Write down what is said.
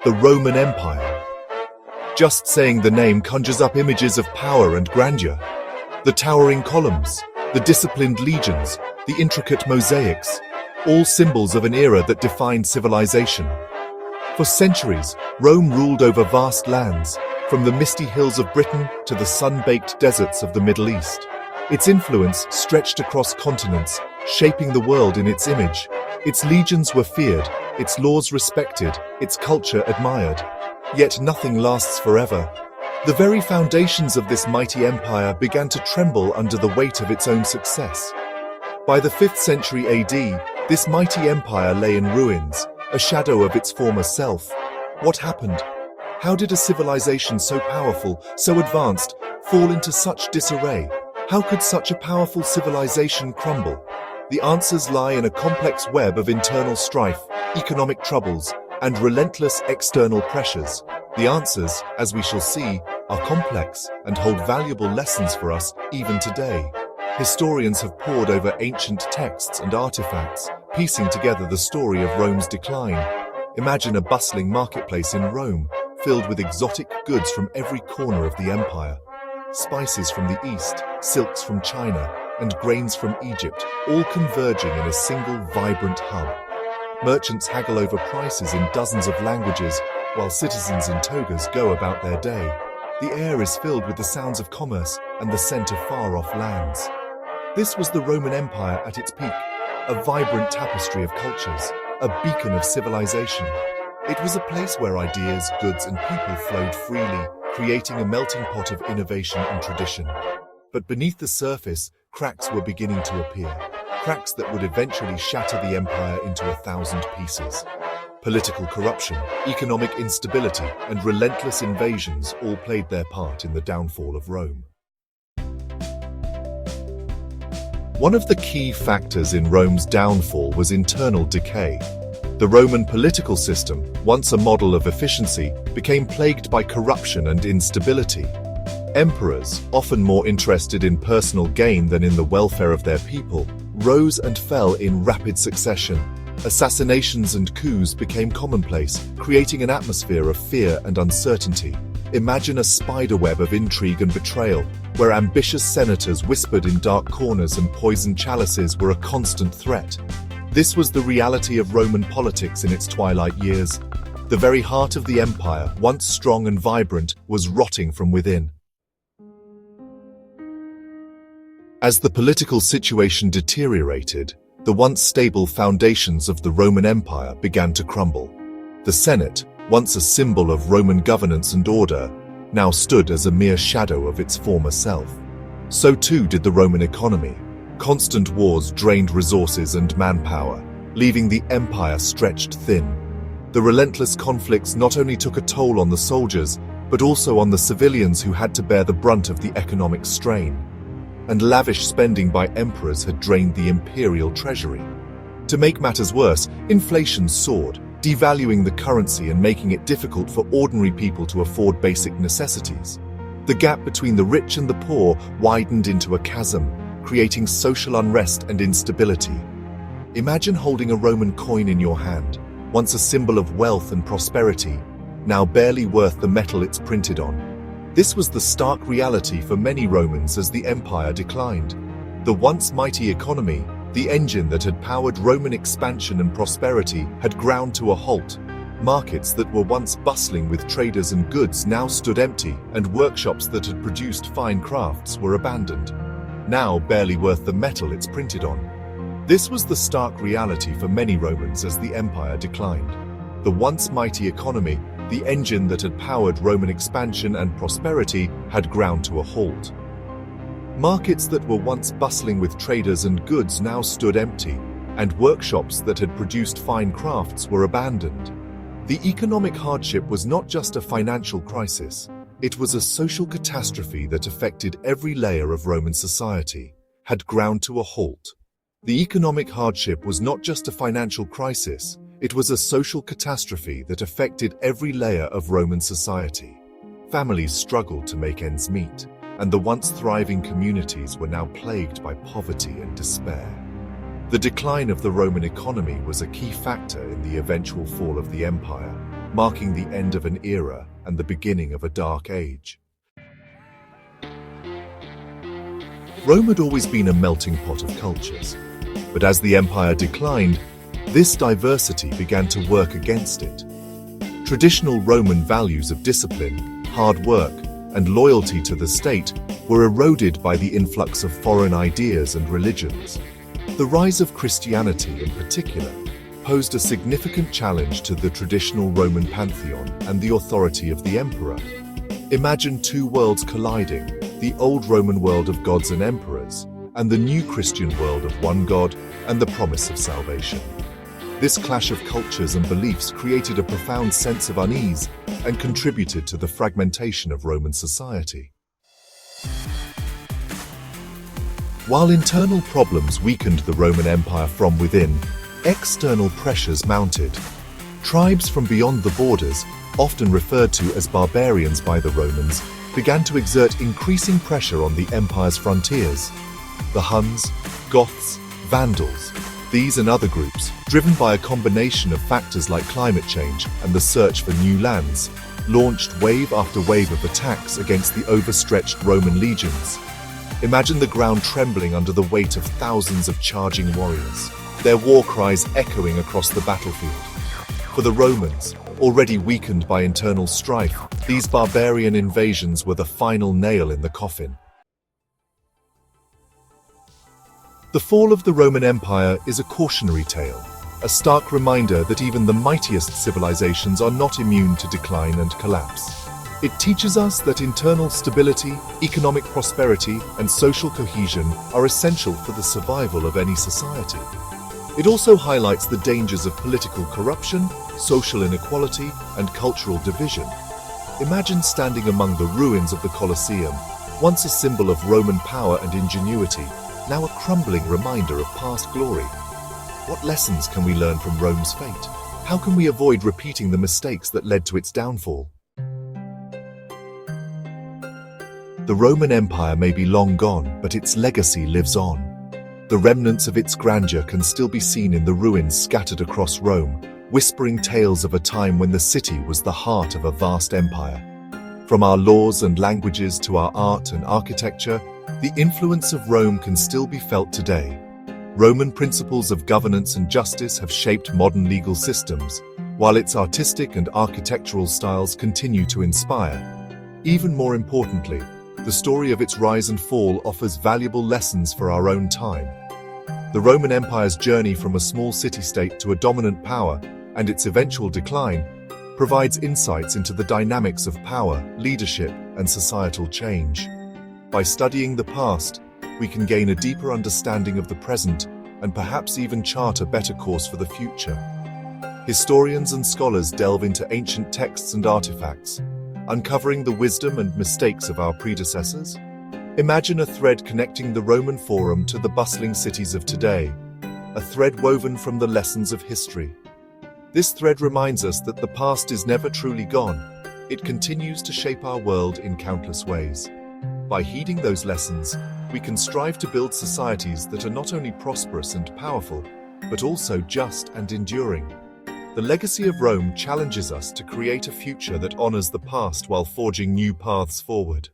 The Roman Empire. Just saying the name conjures up images of power and grandeur. The towering columns, the disciplined legions, the intricate mosaics, all symbols of an era that defined civilization. For centuries, Rome ruled over vast lands, from the misty hills of Britain to the sun-baked deserts of the Middle East. Its influence stretched across continents, shaping the world in its image. Its legions were feared, its laws respected, its culture admired. Yet nothing lasts forever. The very foundations of this mighty empire began to tremble under the weight of its own success. By the 5th century AD, this mighty empire lay in ruins, a shadow of its former self. What happened? How did a civilization so powerful, so advanced, fall into such disarray? How could such a powerful civilization crumble? The answers lie in a complex web of internal strife, economic troubles, and relentless external pressures. The answers, as we shall see, are complex and hold valuable lessons for us even today. Historians have pored over ancient texts and artifacts, piecing together the story of Rome's decline. Imagine a bustling marketplace in Rome, filled with exotic goods from every corner of the empire. Spices from the east, silks from China, and grains from Egypt, all converging in a single vibrant hub. Merchants haggle over prices in dozens of languages, while citizens in togas go about their day. The air is filled with the sounds of commerce and the scent of far-off lands. This was the Roman Empire at its peak, a vibrant tapestry of cultures, a beacon of civilization. It was a place where ideas, goods, and people flowed freely, creating a melting pot of innovation and tradition. But beneath the surface, cracks were beginning to appear. Cracks that would eventually shatter the empire into 1,000 pieces. Political corruption, economic instability, and relentless invasions all played their part in the downfall of Rome. One of the key factors in Rome's downfall was internal decay. The Roman political system, once a model of efficiency, became plagued by corruption and instability. Emperors, often more interested in personal gain than in the welfare of their people, rose and fell in rapid succession. Assassinations and coups became commonplace, creating an atmosphere of fear and uncertainty. Imagine a spiderweb of intrigue and betrayal, where ambitious senators whispered in dark corners and poisoned chalices were a constant threat. This was the reality of Roman politics in its twilight years. The very heart of the empire, once strong and vibrant, was rotting from within. As the political situation deteriorated, the once stable foundations of the Roman Empire began to crumble. The Senate, once a symbol of Roman governance and order, now stood as a mere shadow of its former self. So too did the Roman economy. Constant wars drained resources and manpower, leaving the empire stretched thin. The relentless conflicts not only took a toll on the soldiers, but also on the civilians who had to bear the brunt of the economic strain. And lavish spending by emperors had drained the imperial treasury. To make matters worse, inflation soared, devaluing the currency and making it difficult for ordinary people to afford basic necessities. The gap between the rich and the poor widened into a chasm, creating social unrest and instability. Imagine holding a Roman coin in your hand, once a symbol of wealth and prosperity, now barely worth the metal it's printed on. This was the stark reality for many Romans as the empire declined. The once mighty economy, the engine that had powered Roman expansion and prosperity, had ground to a halt. Markets that were once bustling with traders and goods now stood empty, and workshops that had produced fine crafts were abandoned, now barely worth the metal it's printed on. This was the stark reality for many Romans as the empire declined. The once mighty economy, the engine that had powered Roman expansion and prosperity, had ground to a halt. Markets that were once bustling with traders and goods now stood empty, and workshops that had produced fine crafts were abandoned. The economic hardship was not just a financial crisis, it was a social catastrophe that affected every layer of Roman society, had ground to a halt. The economic hardship was not just a financial crisis, it was a social catastrophe that affected every layer of Roman society. Families struggled to make ends meet, and the once thriving communities were now plagued by poverty and despair. The decline of the Roman economy was a key factor in the eventual fall of the empire. marking the end of an era and the beginning of a dark age. Rome had always been a melting pot of cultures, but as the empire declined, this diversity began to work against it. Traditional Roman values of discipline, hard work, and loyalty to the state were eroded by the influx of foreign ideas and religions. The rise of Christianity, in particular, posed a significant challenge to the traditional Roman pantheon and the authority of the emperor. Imagine two worlds colliding, the old Roman world of gods and emperors, and the new Christian world of one God and the promise of salvation. This clash of cultures and beliefs created a profound sense of unease and contributed to the fragmentation of Roman society. While internal problems weakened the Roman Empire from within, external pressures mounted. Tribes from beyond the borders, often referred to as barbarians by the Romans, began to exert increasing pressure on the empire's frontiers. The Huns, Goths, Vandals, these and other groups, driven by a combination of factors like climate change and the search for new lands, launched wave after wave of attacks against the overstretched Roman legions. Imagine the ground trembling under the weight of thousands of charging warriors, their war cries echoing across the battlefield. For the Romans, already weakened by internal strife, these barbarian invasions were the final nail in the coffin. The fall of the Roman Empire is a cautionary tale, a stark reminder that even the mightiest civilizations are not immune to decline and collapse. It teaches us that internal stability, economic prosperity, and social cohesion are essential for the survival of any society. It also highlights the dangers of political corruption, social inequality, and cultural division. Imagine standing among the ruins of the Colosseum, once a symbol of Roman power and ingenuity, now a crumbling reminder of past glory. What lessons can we learn from Rome's fate? How can we avoid repeating the mistakes that led to its downfall? The Roman Empire may be long gone, but its legacy lives on. The remnants of its grandeur can still be seen in the ruins scattered across Rome, whispering tales of a time when the city was the heart of a vast empire. From our laws and languages to our art and architecture, the influence of Rome can still be felt today. Roman principles of governance and justice have shaped modern legal systems, while its artistic and architectural styles continue to inspire. Even more importantly, the story of its rise and fall offers valuable lessons for our own time. The Roman Empire's journey from a small city-state to a dominant power and its eventual decline provides insights into the dynamics of power, leadership, and societal change. By studying the past, we can gain a deeper understanding of the present and perhaps even chart a better course for the future. Historians and scholars delve into ancient texts and artifacts, uncovering the wisdom and mistakes of our predecessors. Imagine a thread connecting the Roman Forum to the bustling cities of today, a thread woven from the lessons of history. This thread reminds us that the past is never truly gone. It continues to shape our world in countless ways. By heeding those lessons, we can strive to build societies that are not only prosperous and powerful, but also just and enduring. The legacy of Rome challenges us to create a future that honors the past while forging new paths forward.